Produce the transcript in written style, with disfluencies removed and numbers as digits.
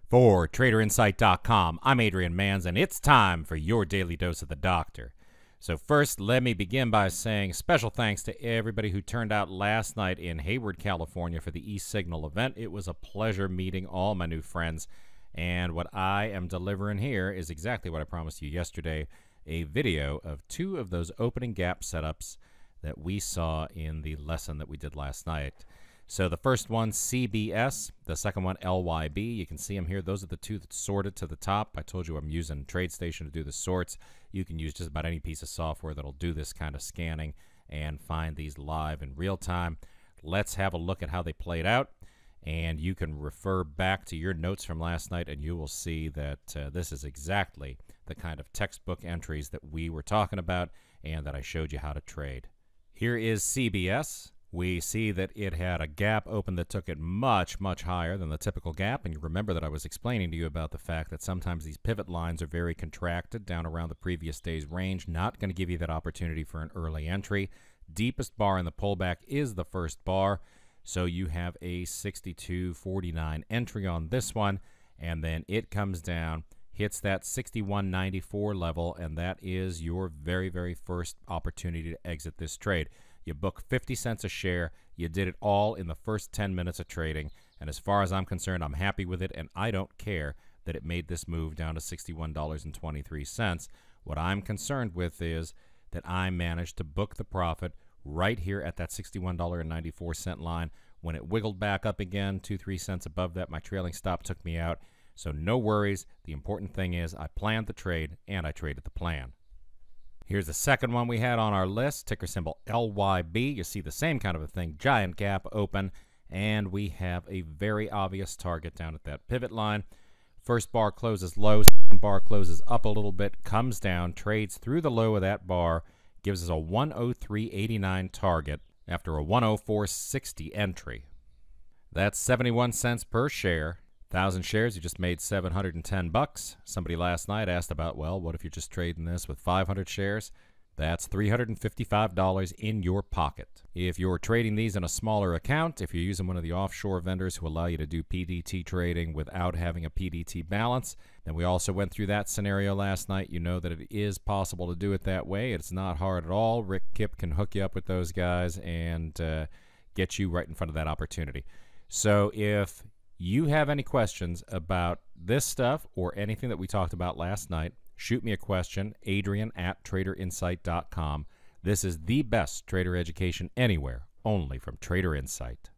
For TraderInsight.com, I'm Adrian Manns, and it's time for your daily dose of the doctor. So first, let me begin by saying special thanks to everybody who turned out last night in Hayward, California for the E-Signal event. It was a pleasure meeting all my new friends, and what I am delivering here is exactly what I promised you yesterday, a video of two of those opening gap setups that we saw in the lesson that we did last night. So the first one, CBS, the second one, LYB. You can see them here. Those are the two that sorted to the top. I told you I'm using TradeStation to do the sorts. You can use just about any piece of software that'll do this kind of scanning and find these live in real time. Let's have a look at how they played out, and you can refer back to your notes from last night, and you will see that this is exactly the kind of textbook entries that we were talking about and that I showed you how to trade. Here is CBS. We see that it had a gap open that took it much, much higher than the typical gap. And you remember that I was explaining to you about the fact that sometimes these pivot lines are very contracted down around the previous day's range. Not going to give you that opportunity for an early entry. Deepest bar in the pullback is the first bar. So you have a 62.49 entry on this one. And then it comes down, hits that 61.94 level. And that is your very, very first opportunity to exit this trade. You book 50 cents a share. You did it all in the first 10 minutes of trading. And as far as I'm concerned, I'm happy with it, and I don't care that it made this move down to $61.23. What I'm concerned with is that I managed to book the profit right here at that $61.94 line. When it wiggled back up again, 2-3 cents above that, my trailing stop took me out. So no worries. The important thing is I planned the trade, and I traded the plan. Here's the second one we had on our list, ticker symbol LYB. You see the same kind of a thing, giant gap open, and we have a very obvious target down at that pivot line. First bar closes low, second bar closes up a little bit, comes down, trades through the low of that bar, gives us a 103.89 target after a 104.60 entry. That's 71 cents per share. 1,000 shares, you just made $710. Somebody last night asked about, well, what if you're just trading this with 500 shares? That's $355 in your pocket. If you're trading these in a smaller account, if you're using one of the offshore vendors who allow you to do PDT trading without having a PDT balance, then we also went through that scenario last night. You know that it is possible to do it that way. It's not hard at all. Rick Kipp can hook you up with those guys and get you right in front of that opportunity. So if you have any questions about this stuff or anything that we talked about last night, shoot me a question, adrian@traderinsight.com. This is the best trader education anywhere, only from Trader Insight.